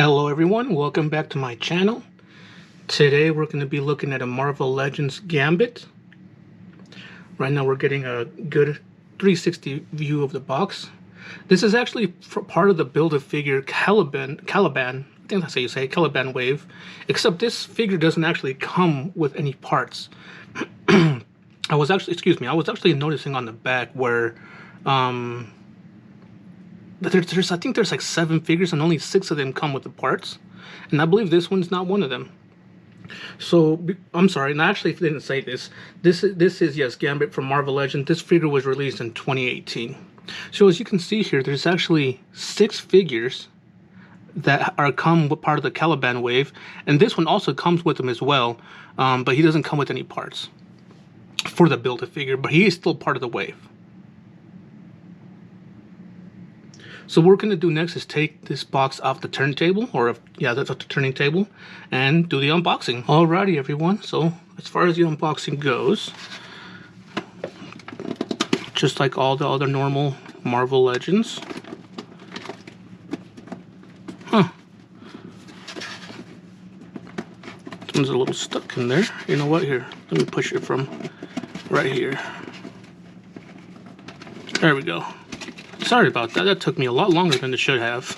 Hello everyone, welcome back to my channel. Today we're going to be looking at a Marvel Legends Gambit. Right now we're getting a good 360 view of the box. This is actually part of the Build-A-Figure Caliban, I think that's how you say it, Caliban wave. Except this figure doesn't actually come with any parts. I was actually noticing on the back where I think there's like 7 figures and only 6 of them come with the parts, and I believe this one's not one of them. So I'm sorry, and I actually didn't say this. This is yes, Gambit from Marvel Legends. This figure was released in 2018. So as you can see here, there's actually 6 figures that come with part of the Caliban wave, and this one also comes with them as well, but he doesn't come with any parts for the Build-A-Figure, but he is still part of the wave. So what we're going to do next is take this box off the turntable, that's off the turning table, and do the unboxing. Alrighty everyone, so as far as the unboxing goes, just like all the other normal Marvel Legends. This one's a little stuck in there. You know what, here, let me push it from right here. There we go. Sorry about that. That took me a lot longer than it should have.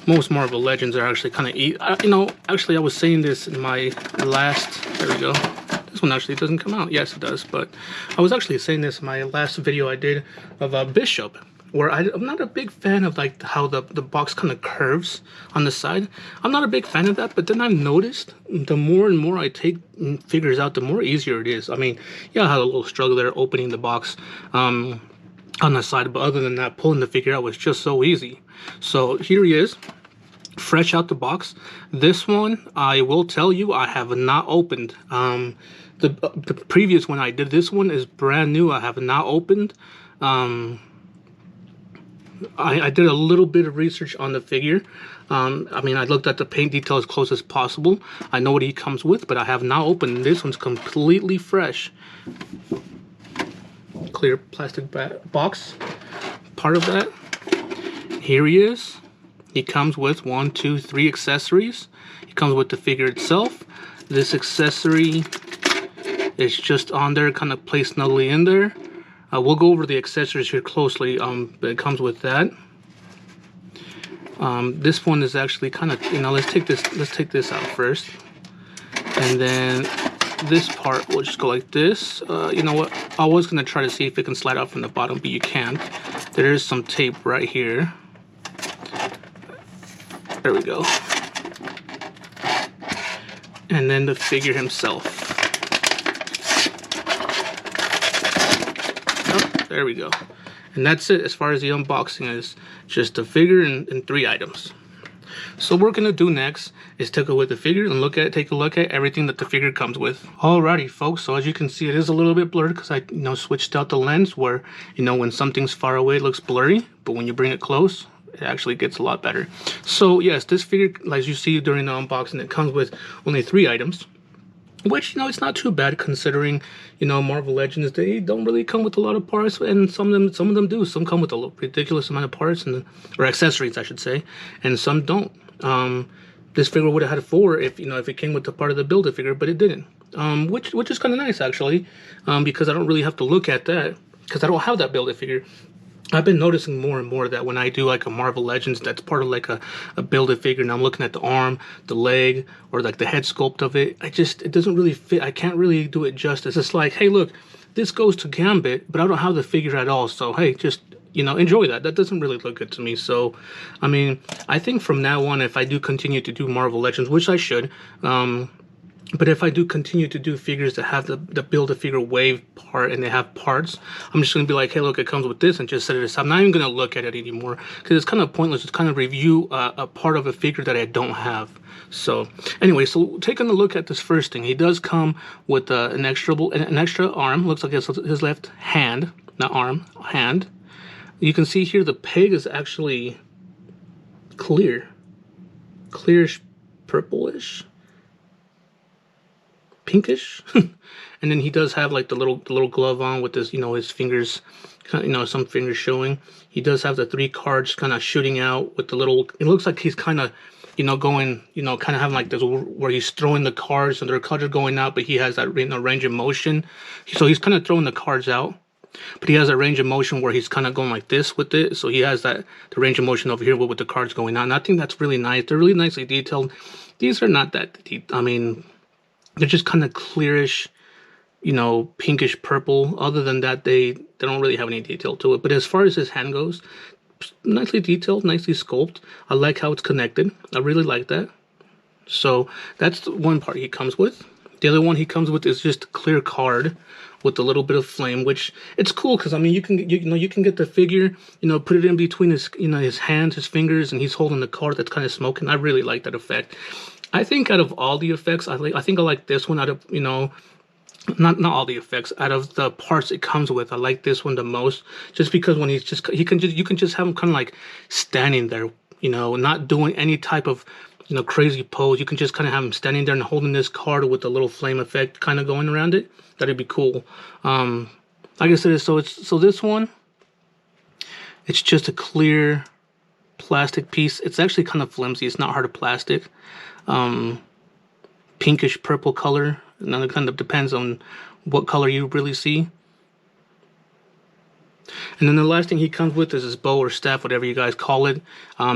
Most Marvel Legends are actually kind of easy. Actually, I was saying this in my last... There we go. This one actually doesn't come out. Yes, it does. But I was actually saying this in my last video I did of Bishop, where I'm not a big fan of like how the box kind of curves on the side. I'm not a big fan of that, but then I've noticed the more and more I take figures out, the more easier it is. I mean, yeah, I had a little struggle there opening the box on the side, but other than that, pulling the figure out was just so easy. So here he is, fresh out the box. This one, I will tell you, I have not opened. The previous one I did, this one is brand new. I have not opened. I did a little bit of research on the figure. I looked at the paint detail as close as possible. I know what he comes with, but I have not opened. This one's completely fresh. Clear plastic box. Part of that. Here he is. He comes with 1, 2, 3 accessories. He comes with the figure itself. This accessory is just on there, kind of placed snugly in there. We'll go over the accessories here closely, but it comes with that. This one is actually kind of, let's take this out first. And then this part will just go like this. You know what, I was going to try to see if it can slide out from the bottom, but you can't. There is some tape right here. There we go. And then the figure himself. There we go. And that's it as far as the unboxing is. Just a figure and 3 items. So what we're going to do next is take a look at the figure and take a look at everything that the figure comes with. Alrighty folks, so as you can see, it is a little bit blurred because I switched out the lens where, when something's far away it looks blurry, but when you bring it close, it actually gets a lot better. So yes, this figure, as you see during the unboxing, it comes with only 3 items. Which, it's not too bad considering, Marvel Legends, they don't really come with a lot of parts, and some of them do. Some come with a ridiculous amount of parts, or accessories, I should say, and some don't. This figure would have had 4 if it came with the part of the Build-A-Figure, but it didn't. Which is kind of nice, actually, because I don't really have to look at that, because I don't have that Build-A-Figure. I've been noticing more and more that when I do like a Marvel Legends that's part of like a Build-A-Figure, and I'm looking at the arm, the leg, or like the head sculpt of it, it doesn't really fit. I can't really do it justice. It's like, hey, look, this goes to Gambit, but I don't have the figure at all. So, hey, just, enjoy that. That doesn't really look good to me. So, I think from now on, if I do continue to do Marvel Legends, which I should, but if I do continue to do figures that have the Build-A-Figure wave part and they have parts, I'm just going to be like, hey, look, it comes with this, and just set it aside. I'm not even going to look at it anymore because it's kind of pointless. It's kind of review a part of a figure that I don't have. So anyway, so taking a look at this first thing, he does come with an extra arm. Looks like it's his left hand, not arm, hand. You can see here the peg is actually clearish, purplish. pinkish. And then he does have like the little glove on with his, his fingers, some fingers showing. He does have the 3 cards kind of shooting out with the little. It looks like he's kind of, going, kind of having like this where he's throwing the cards and their cards are going out, but he has that range of motion. So he's kind of throwing the cards out, but he has a range of motion where he's kind of going like this with it. So he has the range of motion over here with the cards going out. And I think that's really nice. They're really nicely detailed. These are not that deep. I mean, they're just kind of clearish, pinkish purple. Other than that, they don't really have any detail to it. But as far as his hand goes, nicely detailed, nicely sculpted. I like how it's connected. I really like that. So that's the one part he comes with. The other one he comes with is just a clear card with a little bit of flame, which it's cool because I mean you can get the figure, put it in between his his hands, his fingers, and he's holding the card that's kind of smoking. I really like that effect. I think out of all the effects, I like this one out of not all the effects, out of the parts it comes with. I like this one the most, just because when you can just have him kind of like standing there, not doing any type of crazy pose. You can just kind of have him standing there and holding this card with a little flame effect kind of going around it. That'd be cool. Like I said, so this one, it's just a clear plastic piece. It's actually kind of flimsy. It's not hard of plastic. Pinkish purple color. And then it kind of depends on what color you really see. And then the last thing he comes with is his bow or staff, whatever you guys call it.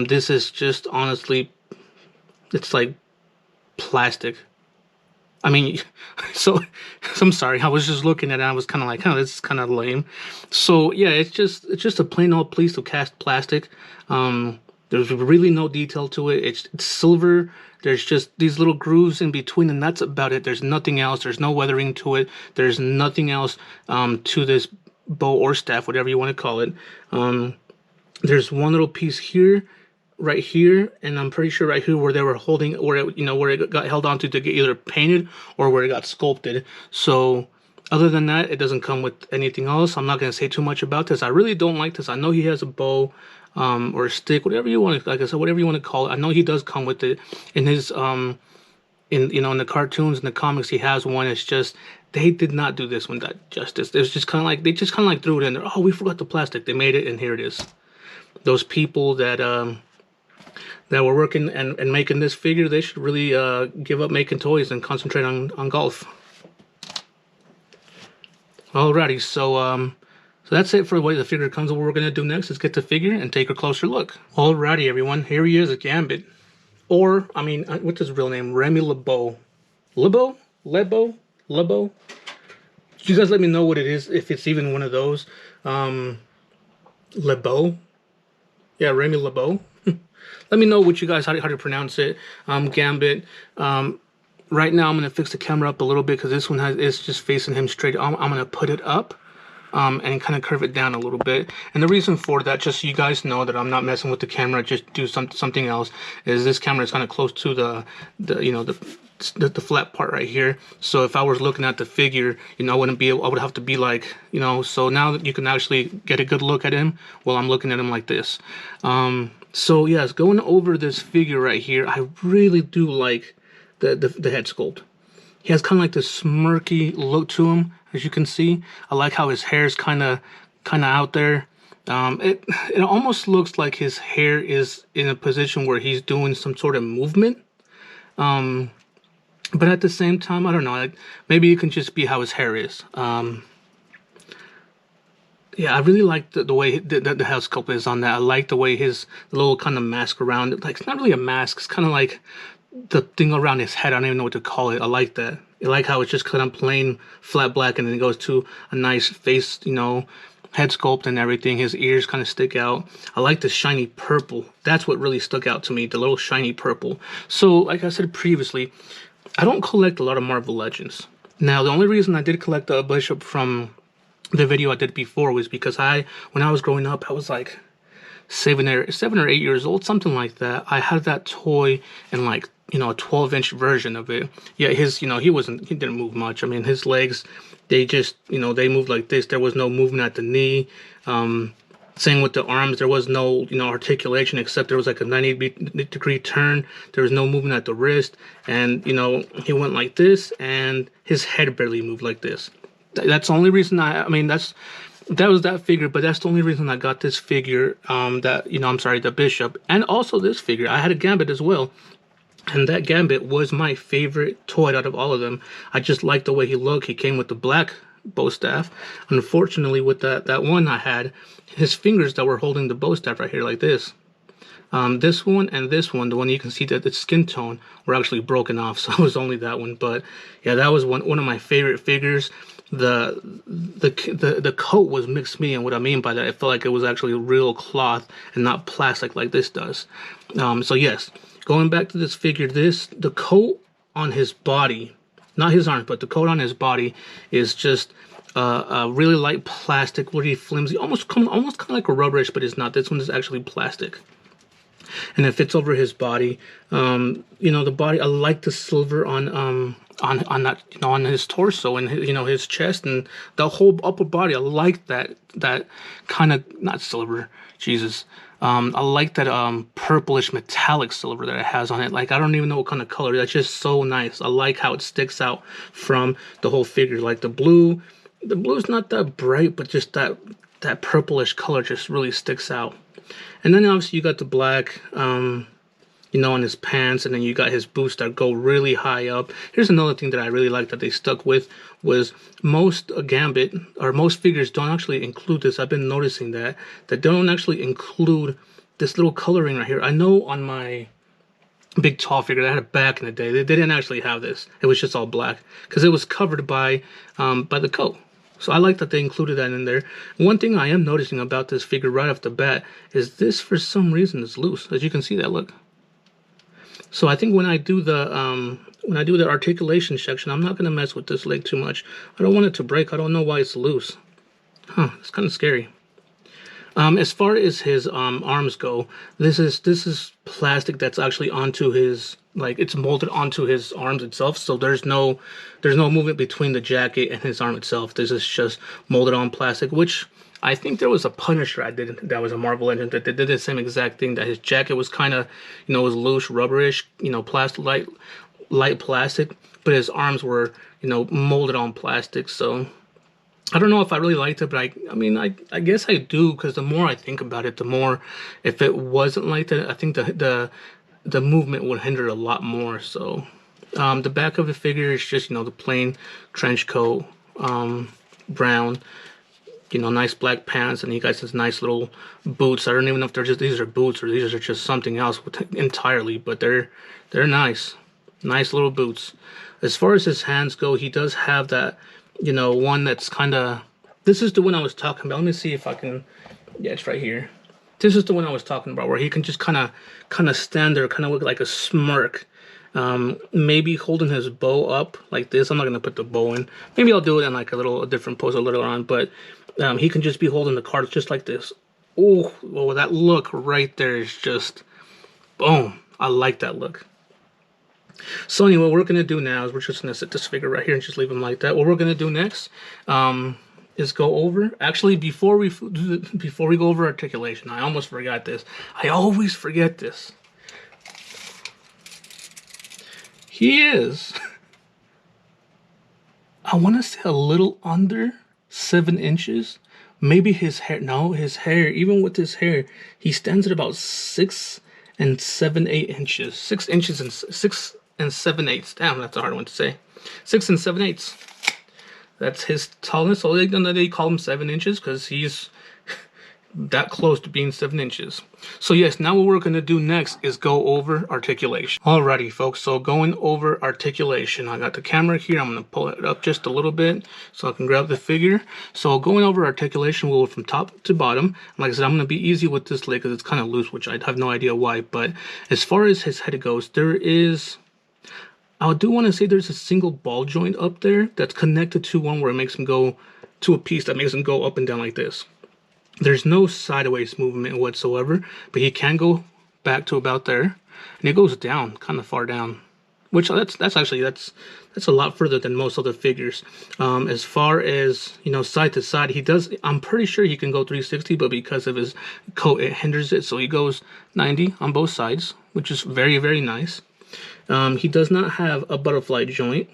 This is just honestly, it's like plastic. I mean, so I'm sorry. I was just looking at it. I was kind of like, this is kind of lame. So yeah, it's just a plain old piece of cast plastic. There's really no detail to it. It's silver. There's just these little grooves in between, and that's about it. There's nothing else. There's no weathering to it. There's nothing else to this bow or staff, whatever you want to call it. There's one little piece here, right here, and I'm pretty sure right here where they were holding, where it got held onto to get either painted or where it got sculpted. So other than that, it doesn't come with anything else. I'm not going to say too much about this. I really don't like this. I know he has a bow or a stick, whatever you want to, like I said, whatever you want to call it. I know he does come with it in his in the cartoons and the comics. He has one. It's just they did not do this one that justice. It was just kind of like they just kind of like threw it in there. Oh, we forgot the plastic. They made it, and here it is. Those people that were working and making this figure, they should really give up making toys and concentrate on golf. Alrighty, so that's it for the way the figure comes. What we're going to do next is get the figure and take a closer look. Alrighty, everyone. Here he is, a Gambit. Or, I mean, what's his real name? Remy LeBeau. LeBeau? LeBeau? You guys let me know what it is, if it's even one of those. LeBeau? Yeah, Remy LeBeau. Let me know what you guys, how to pronounce it. Gambit. Right now, I'm going to fix the camera up a little bit because this one is just facing him straight. I'm going to put it up. And kind of curve it down a little bit. And the reason for that, just so you guys know that I'm not messing with the camera, just do something else, is this camera is kind of close to the flat part right here. So if I was looking at the figure, I would have to be like, so now that you can actually get a good look at him while I'm looking at him like this. So yes, going over this figure right here, I really do like the head sculpt. He has kind of like this smirky look to him, as you can see. I like how his hair is kind of out there. It almost looks like his hair is in a position where he's doing some sort of movement. But at the same time, I don't know. Like, maybe it can just be how his hair is. Yeah, I really like the way the head sculpt is on that. I like the way the little kind of mask around it. Like, it's not really a mask. It's kind of like the thing around his head. I don't even know what to call it. I like that. I like how it's just kind of plain flat black, and then it goes to a nice face, head sculpt and everything. His ears kind of stick out. I like the shiny purple. That's what really stuck out to me, the little shiny purple. So, like I said previously, I don't collect a lot of Marvel Legends. Now, the only reason I did collect the Bishop from the video I did before was because when I was growing up, I was like 7 or 8 years old, something like that. I had that toy in like, a 12-inch version of it. Yeah, he didn't move much. I mean, his legs, they just, they moved like this. There was no movement at the knee. Same with the arms, there was no, articulation, except there was like a 90-degree turn. There was no movement at the wrist, and he went like this, and his head barely moved like this. That's the only reason I mean, that was that figure, but that's the only reason I got this figure. The Bishop, and also this figure. I had a Gambit as well, and that Gambit was my favorite toy out of all of them. I just liked the way he looked. He came with the black bow staff. Unfortunately, with that one I had, his fingers that were holding the bow staff right here like this. This one and this one, the one you can see that the skin tone were actually broken off, so it was only that one. But yeah, that was one of my favorite figures. The coat was mixed medium. What I mean by that, I felt like it was actually real cloth and not plastic like this does. So yes, going back to this figure, the coat on his body, not his arms, but the coat on his body is just a really light plastic, really flimsy, almost kind of like a rubberish, but it's not. This one is actually plastic, and it fits over his body. The body. I like the silver on that, on his torso and his chest and the whole upper body. I like that kind of, not silver, Jesus. I like that purplish metallic silver that it has on it. Like, I don't even know what kind of color. That's just so nice. I like how it sticks out from the whole figure. Like the blue is not that bright, but just that purplish color just really sticks out. And then obviously you got the black, on his pants, and then you got his boots that go really high up. Here's another thing that I really like that they stuck with, was most Gambit, or most figures, don't actually include this. I've been noticing that they don't actually include this little coloring right here. I know on my big tall figure that I had back in the day, they didn't actually have this. It was just all black because it was covered by the coat. So I like that they included that in there. One thing I am noticing about this figure right off the bat is this, for some reason, is loose. As you can see that, look. So I think when I do the articulation section, I'm not going to mess with this leg too much. I don't want it to break. I don't know why it's loose. It's kind of scary. As far as his arms go, this is plastic that's actually onto his, like, it's molded onto his arms itself. So there's no movement between the jacket and his arm itself. This is just molded on plastic, which I think there was a Punisher I did that was a Marvel Legend that they did the same exact thing. That his jacket was kind of, was loose, rubberish, plastic, light plastic, but his arms were, molded on plastic. So I don't know if I really liked it, but I guess I do, because the more I think about it, the more, if it wasn't like that, I think the movement would hinder a lot more. So the back of the figure is just, the plain trench coat, brown, nice black pants, and he got his nice little boots. I don't even know if these are boots or these are just something else entirely, but they're nice little boots. As far as his hands go, he does have that, one that's kind of, this is the one I was talking about. Let me see if I can, yeah, it's right here. This is the one I was talking about, where he can just kind of stand there, kind of look like a smirk. Maybe holding his bow up like this. I'm not gonna put the bow in. Maybe I'll do it in like a different pose a little on, but he can just be holding the cards just like this. Oh, well, that look right there is just boom. I like that look. So anyway, what we're gonna do now is we're just gonna set this figure right here and just leave him like that. What we're gonna do next is go over. Actually, before we go over articulation, I almost forgot this. I always forget this. He is, I want to say, a little under 7 inches. Maybe his hair, no, his hair, even with his hair, he stands at about 6 7/8 inches. 6 inches and 6 7/8. Damn, that's a hard one to say. 6 7/8. That's his tallness. So they call him 7 inches because he's that close to being 7 inches. So yes, now what we're going to do next is go over articulation. Alrighty folks, so going over articulation. I got the camera here. I'm going to pull it up just a little bit so I can grab the figure. So going over articulation, we'll go from top to bottom. Like I said, I'm going to be easy with this leg because it's kind of loose, which I have no idea why. But as far as his head goes, I do want to say there's a single ball joint up there that's connected to one where it makes him go to a piece that makes him go up and down like this. There's no sideways movement whatsoever, but he can go back to about there, and it goes down, kind of far down, which that's actually that's a lot further than most other figures. As far as, you know, side to side, he does, I'm pretty sure he can go 360, but because of his coat, it hinders it, so he goes 90 on both sides, which is very, very nice. He does not have a butterfly joint.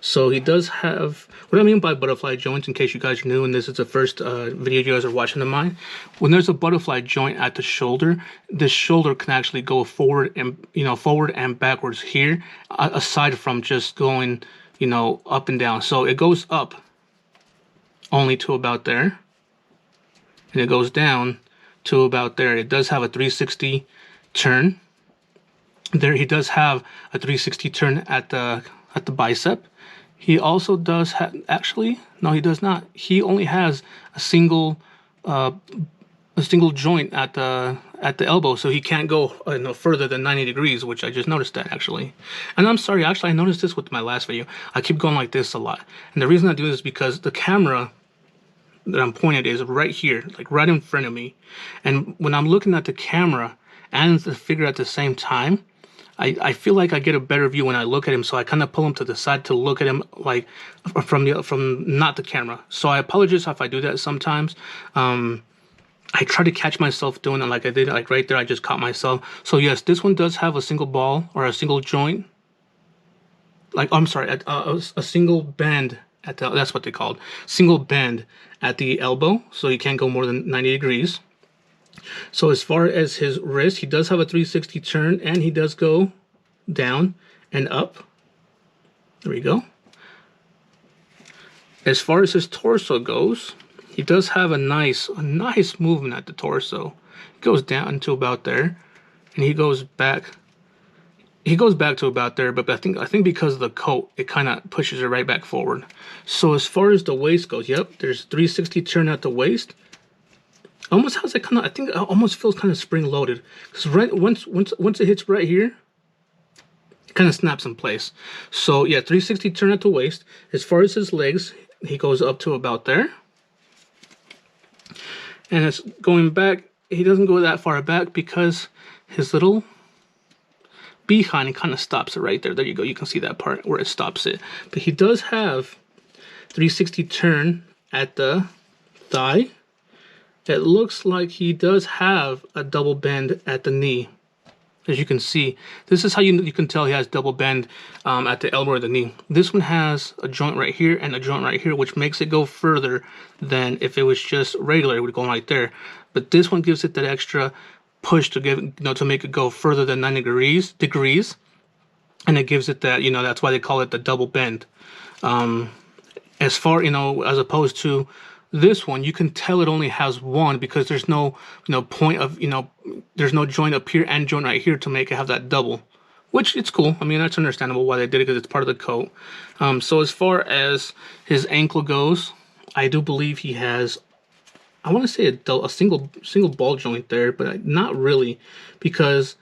So he does have, what I mean by butterfly joints, in case you guys are new and this is the first video you guys are watching of mine, when there's a butterfly joint at the shoulder, the shoulder can actually go forward and, you know, forward and backwards here, aside from just going, you know, up and down. So it goes up only to about there, and it goes down to about there. It does have a 360 turn. There, he does have a 360 turn at the bicep. He also does have, actually, no, he does not. He only has a single joint at the elbow, so he can't go no further than 90 degrees, which I just noticed that, actually. And I'm sorry, actually, I noticed this with my last video. I keep going like this a lot. And the reason I do this is because the camera that I'm pointed is right here, like right in front of me. And when I'm looking at the camera and the figure at the same time, I feel like I get a better view when I look at him, so I kind of pull him to the side to look at him like from not the camera. So I apologize if I do that sometimes. I try to catch myself doing it like I did, like right there. I just caught myself. So yes, this one does have a single ball or a single joint. Like, I'm sorry, a single bend at the, that's what they called, single bend at the elbow, so you can't go more than 90 degrees. So as far as his wrist, he does have a 360 turn, and he does go down and up. There we go. As far as his torso goes, he does have a nice movement at the torso. He goes down to about there, and he goes back. He goes back to about there, but I think because of the coat, it kind of pushes it right back forward. So as far as the waist goes, yep, there's 360 turn at the waist. Almost has that kind of, I think it almost feels kind of spring loaded, because right once it hits right here, it kind of snaps in place. So yeah, 360 turn at the waist. As far as his legs, he goes up to about there, and it's going back. He doesn't go that far back because his little behind, it kind of stops it right there. There you go. You can see that part where it stops it. But he does have 360 turn at the thigh. It looks like he does have a double bend at the knee. As you can see, this is how you can tell he has double bend at the elbow or the knee. This one has a joint right here and a joint right here, which makes it go further than if it was just regular. It would go right there. But this one gives it that extra push to give, you know, to make it go further than 90 degrees, and it gives it that, you know, that's why they call it the double bend. As far, you know, as opposed to this one, you can tell it only has one because there's no, you know, point of, you know, there's no joint up here and joint right here to make it have that double, which it's cool. I mean, that's understandable why they did it, because it's part of the coat. So as far as his ankle goes, I do believe he has, I want to say a single ball joint there, but not really, because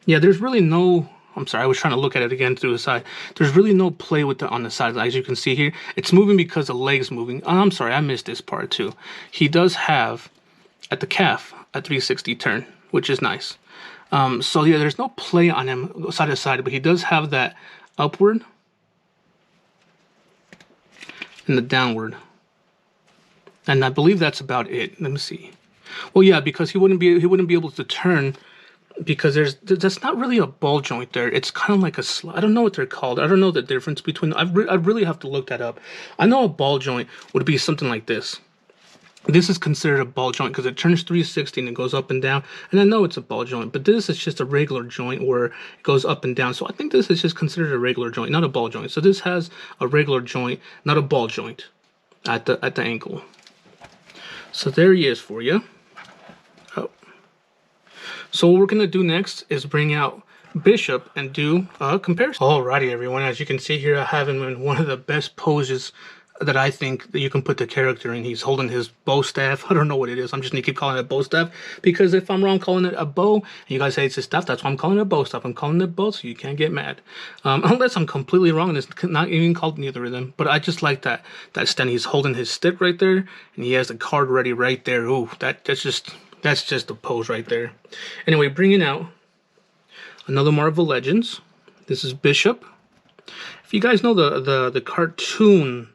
yeah, there's really no, I'm sorry, I was trying to look at it again through the side. There's really no play with on the side. As you can see here, it's moving because the leg's moving. Oh, I'm sorry, I missed this part too. He does have, at the calf, a 360 turn, which is nice. So yeah, there's no play on him side to side, but he does have that upward and the downward. And I believe that's about it. Let me see. Well, yeah, because he wouldn't be able to turn, because that's not really a ball joint there. It's kind of like a I don't know what they're called. I don't know the difference between. I really have to look that up. I know a ball joint would be something like this. This is considered a ball joint because it turns 360 and it goes up and down. And I know it's a ball joint, but this is just a regular joint where it goes up and down. So I think this is just considered a regular joint, not a ball joint. So this has a regular joint, not a ball joint at the ankle. So there he is for you. Oh. So what we're going to do next is bring out Bishop and do a comparison. Alrighty, everyone. As you can see here, I have him in one of the best poses that I think that you can put the character in. He's holding his bow staff. I don't know what it is. I'm just going to keep calling it a bow staff, because if I'm wrong calling it a bow, and you guys say it's a staff, that's why I'm calling it a bow staff. I'm calling it both, so you can't get mad. Unless I'm completely wrong and it's not even called neither of them. But I just like that stand. He's holding his stick right there, and he has the card ready right there. Ooh, that's just a pose right there. Anyway, bringing out another Marvel Legends. This is Bishop. If you guys know the cartoon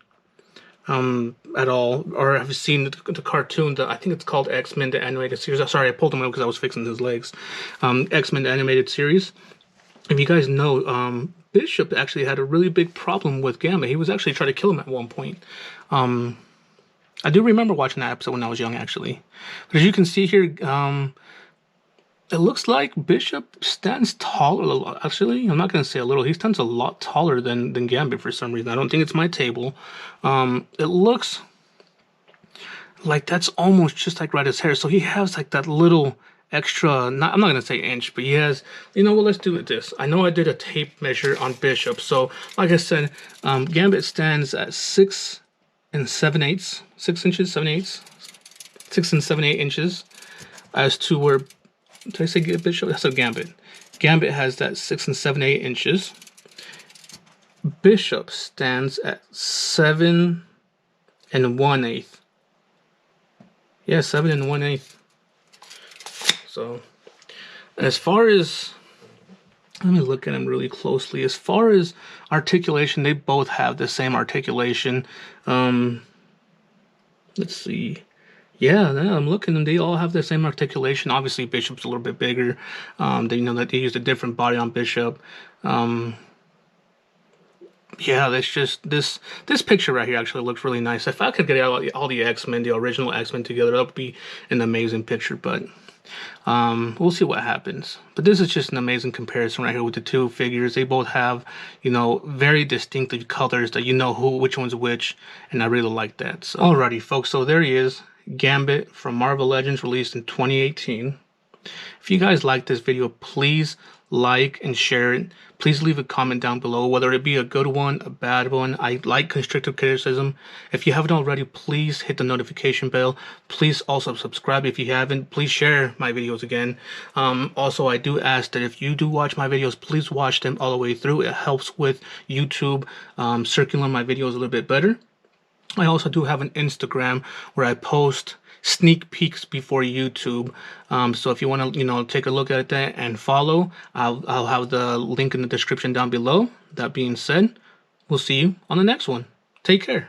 at all, or have seen the cartoon, I think it's called X-Men the Animated Series. Sorry, I pulled him out because I was fixing his legs. X-Men the Animated Series. If you guys know, Bishop actually had a really big problem with Gambit. He was actually trying to kill him at one point. I do remember watching that episode when I was young, actually. But as you can see here, it looks like Bishop stands taller. Actually, I'm not going to say a little. He stands a lot taller than Gambit for some reason. I don't think it's my table. It looks like that's almost just like right his hair. So he has like that little extra, I'm not going to say inch, but he has, you know what, let's do it this. I know I did a tape measure on Bishop. So like I said, Gambit stands at 6 7/8 inches as to where, did I say Bishop? That's a Gambit. Gambit has that 6 7/8 inches. Bishop stands at 7 1/8. Yeah, 7 1/8. So, as far as, let me look at them really closely. As far as articulation, they both have the same articulation. Let's see. Yeah, I'm looking, and they all have the same articulation. Obviously, Bishop's a little bit bigger. They, you know, that they used a different body on Bishop. Yeah, that's just this picture right here actually looks really nice. If I could get all the X-Men, the original X-Men together, that would be an amazing picture. But we'll see what happens. But this is just an amazing comparison right here with the two figures. They both have, you know, very distinctive colors that you know which one's which, and I really like that. So, alrighty, folks. So there he is, Gambit from Marvel Legends, released in 2018. If you guys like this video, please like and share it. Please leave a comment down below, whether it be a good one, a bad one. I like constructive criticism. If you haven't already, please hit the notification bell. Please also subscribe if you haven't. Please share my videos again. Also, I do ask that if you do watch my videos, please watch them all the way through. It helps with YouTube circulating my videos a little bit better. I also do have an Instagram where I post sneak peeks before YouTube. So if you want to, you know, take a look at that and follow, I'll have the link in the description down below. That being said, we'll see you on the next one. Take care.